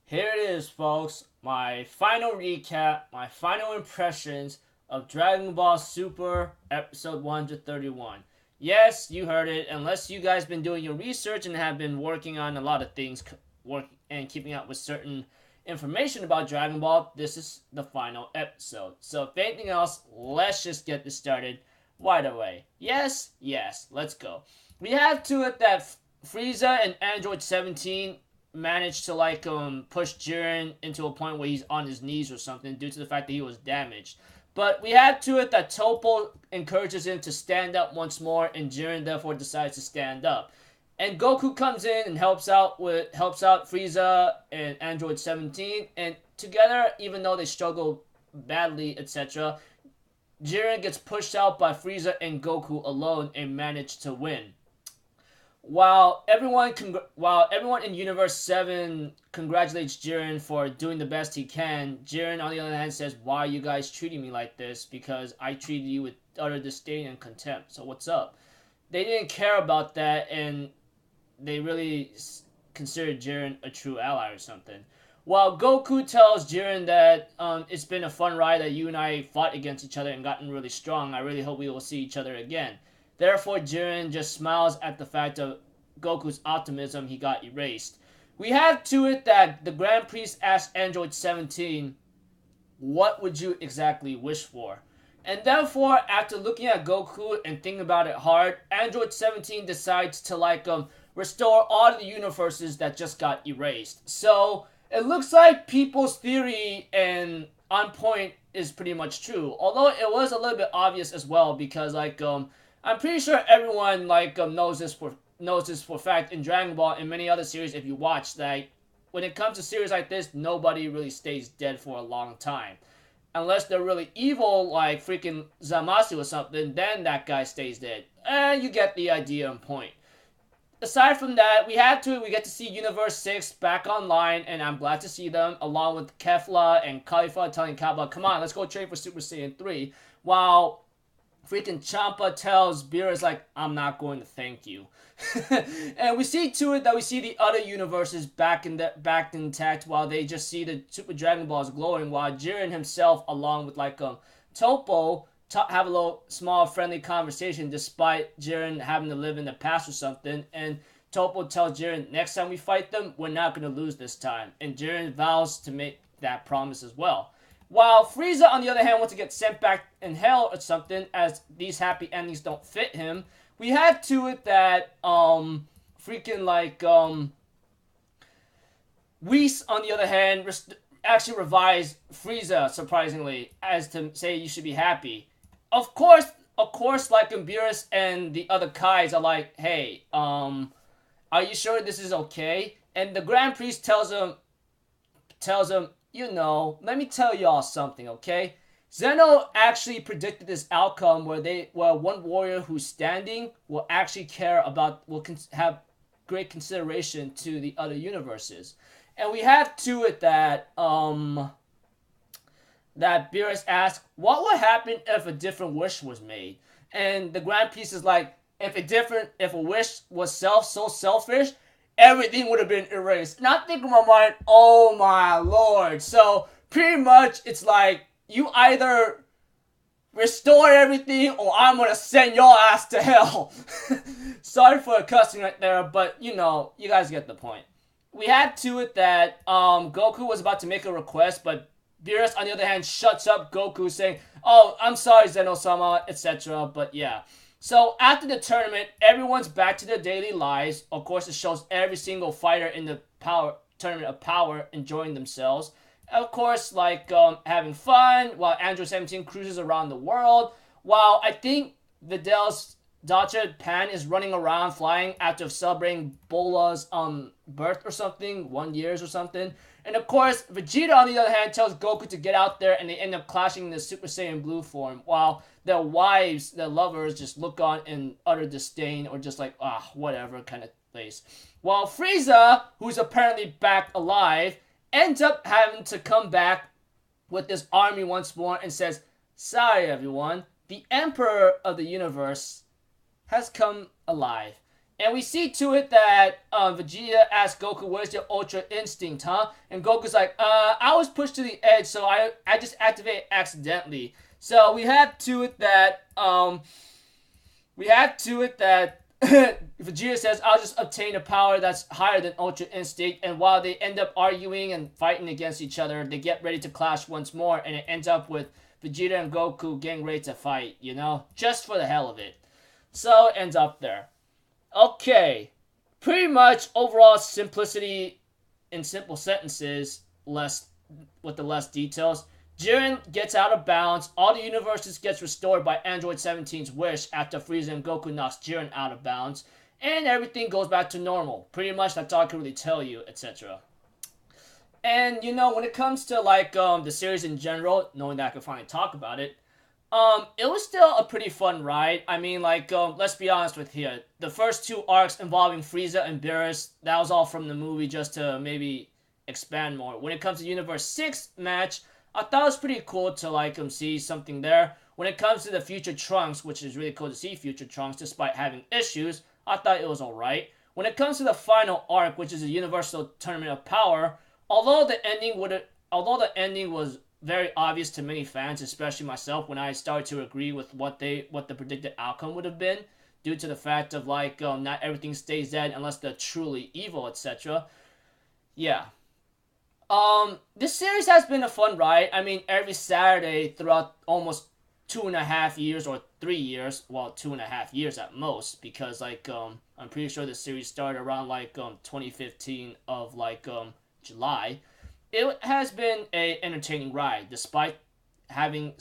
Here it is, folks. My final recap, my final impressions of Dragon Ball Super Episode 131. Yes, you heard it. Unless you guys been doing your research and have been working on a lot of things, and keeping up with certain information about Dragon Ball, this is the final episode. So, if anything else, let's just get this started right away. Yes, let's go. We have to it that Frieza and Android 17 managed to push Jiren into a point where he's on his knees or something due to the fact that he was damaged. But we have to it that Toppo encourages him to stand up once more, and Jiren therefore decides to stand up. And Goku comes in and helps out Frieza and Android 17, and together, even though they struggle badly, etc., Jiren gets pushed out by Frieza and Goku alone and manage to win. While everyone in Universe 7 congratulates Jiren for doing the best he can, Jiren on the other hand says, "Why are you guys treating me like this? Because I treated you with utter disdain and contempt. So what's up?" They didn't care about that, and they really considered Jiren a true ally or something. While Goku tells Jiren that it's been a fun ride, that you and I fought against each other and gotten really strong. I really hope we will see each other again. Therefore, Jiren just smiles at the fact of Goku's optimism he got erased. We have to it that the Grand Priest asked Android 17, "What would you exactly wish for?" And therefore, after looking at Goku and thinking about it hard, Android 17 decides to restore all of the universes that just got erased. So it looks like people's theory and on point is pretty much true. Although it was a little bit obvious as well, because I'm pretty sure everyone knows this for fact in Dragon Ball and many other series. If you watch that, when it comes to series like this, nobody really stays dead for a long time, unless they're really evil like freaking Zamasu or something. Then that guy stays dead, and you get the idea and point. Aside from that, we get to see Universe 6 back online, and I'm glad to see them, along with Kefla and Khalifa telling Kaba, "Come on, let's go train for Super Saiyan 3, while freaking Champa tells Beerus, "I'm not going to thank you." And we see to it that we see the other universes back intact, while they just see the Super Dragon Balls glowing, while Jiren himself, along with Toppo, have a little small friendly conversation, despite Jiren having to live in the past or something. And Toppo tells Jiren, "Next time we fight them, we're not going to lose this time." And Jiren vows to make that promise as well. While Frieza, on the other hand, wants to get sent back in hell or something, as these happy endings don't fit him, we have to it that, Whis, on the other hand, actually revives Frieza, surprisingly, as to say you should be happy. Of course, Beerus and the other Kais are like, "Hey, are you sure this is okay?" And the Grand Priest tells him, "Let me tell y'all something, okay? Zeno actually predicted this outcome where one warrior who's standing will actually have great consideration to the other universes." And we have to it that Beerus asks, "What would happen if a different wish was made?" And the Grand Priest is like, if a wish was so selfish, everything would have been erased." And I'm thinking in my mind, oh my lord. So pretty much it's like, you either restore everything or I'm gonna send your ass to hell. Sorry for the cussing right there, but you guys get the point. We had to it that Goku was about to make a request, but Beerus, on the other hand, shuts up Goku, saying, "Oh, I'm sorry, Zeno-sama," etc. But yeah. So after the tournament, everyone's back to their daily lives. Of course, it shows every single fighter in the tournament of power enjoying themselves. Of course, having fun while Android 17 cruises around the world. While I think Vidal's daughter Pan is running around flying after celebrating Bola's birth or something, 1 year or something. And of course, Vegeta, on the other hand, tells Goku to get out there, and they end up clashing in the Super Saiyan Blue form, while their wives, their lovers, just look on in utter disdain, or just whatever kind of place. While Frieza, who's apparently back alive, ends up having to come back with this army once more and says, "Sorry everyone, the Emperor of the Universe has come alive. And we see to it that Vegeta asks Goku, where's your Ultra Instinct, huh? And Goku's like, I was pushed to the edge, so I just activated accidentally. So we have to it that, Vegeta says, I'll just obtain a power that's higher than Ultra Instinct. And while they end up arguing and fighting against each other, they get ready to clash once more. And it ends up with Vegeta and Goku getting ready to fight, you know? Just for the hell of it. So it ends up there. Okay, pretty much overall simplicity in simple sentences, less details. Jiren gets out of balance. All the universes gets restored by Android 17's wish after Frieza and Goku knocks Jiren out of balance, and everything goes back to normal. Pretty much that's all I can really tell you, etc. And you know, when it comes to like the series in general, knowing that I can finally talk about it. It was still a pretty fun ride. I mean, like, let's be honest with here. The first two arcs involving Frieza and Beerus, that was all from the movie just to maybe expand more. When it comes to Universe 6 match, I thought it was pretty cool to, like, see something there. When it comes to the Future Trunks, which is really cool to see Future Trunks despite having issues, I thought it was alright. When it comes to the final arc, which is a Universal Tournament of Power, although the ending was very obvious to many fans, especially myself, when I started to agree with what the predicted outcome would have been, due to the fact of like not everything stays dead unless they're truly evil, etc. Yeah. This series has been a fun ride. I mean, every Saturday throughout almost 2.5 years or 3 years, well, 2.5 years at most, because like I'm pretty sure the series started around like 2015 of like July. It has been a entertaining ride, despite having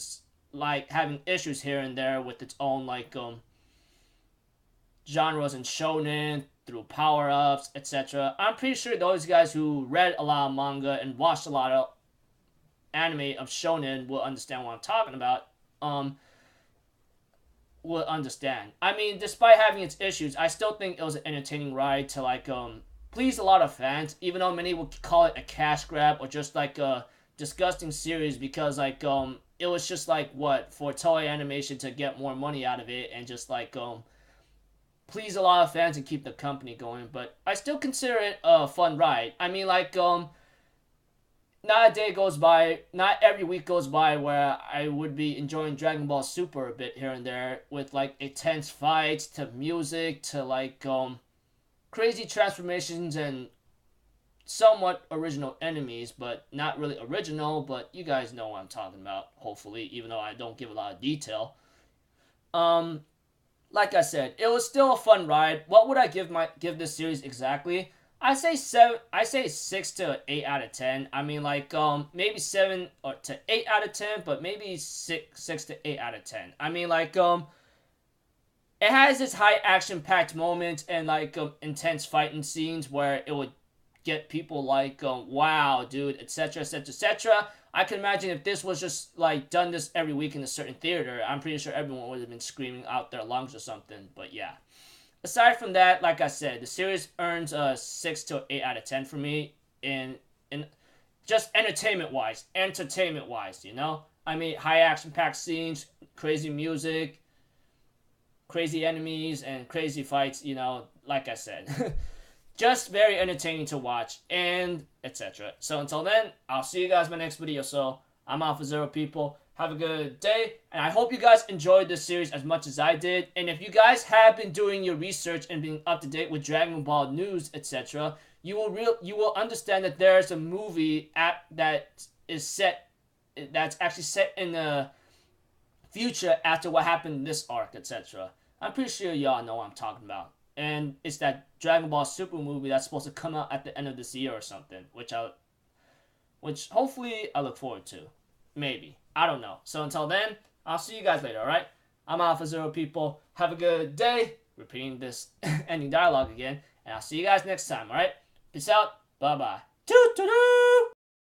issues here and there with its own like genres and shonen through power-ups, etc. I'm pretty sure those guys who read a lot of manga and watched a lot of anime of shonen will understand what I'm talking about. Will understand. I mean, despite having its issues, I still think it was an entertaining ride to like please a lot of fans, even though many would call it a cash grab or just like a disgusting series because like it was just like what for Toei Animation to get more money out of it and just like please a lot of fans and keep the company going. But I still consider it a fun ride. I mean, like not every week goes by where I would be enjoying Dragon Ball Super a bit here and there with like intense fights to music to like crazy transformations and somewhat original enemies, but not really original, but you guys know what I'm talking about, hopefully, even though I don't give a lot of detail. Like I said, it was still a fun ride. What would I give this series exactly? I say 6 to 8 out of 10. I mean, like, maybe 7 to 8 out of 10, but maybe 6 to 8 out of 10. I mean, like, it has its high action-packed moments and like intense fighting scenes where it would get people like, wow, dude, etc., etc., etc. I can imagine if this was just like done this every week in a certain theater, I'm pretty sure everyone would have been screaming out their lungs or something. But yeah, aside from that, like I said, the series earns a 6 to 8 out of 10 for me in just entertainment-wise, you know. I mean, high action-packed scenes, crazy music, crazy enemies, and crazy fights, you know, like I said. Just very entertaining to watch, and etc. So until then, I'll see you guys in my next video. So I'm Alpha Zero people. Have a good day, and I hope you guys enjoyed this series as much as I did. And if you guys have been doing your research and being up to date with Dragon Ball news, etc., you will understand that there's a movie that's actually set in the future after what happened in this arc, etc. I'm pretty sure y'all know what I'm talking about. And it's that Dragon Ball Super movie that's supposed to come out at the end of this year or something, which hopefully I look forward to. Maybe. I don't know. So until then, I'll see you guys later, alright? I'm Alpha Zero people. Have a good day. Repeating this ending dialogue again. And I'll see you guys next time, alright? Peace out. Bye-bye. Toot-toot-toot!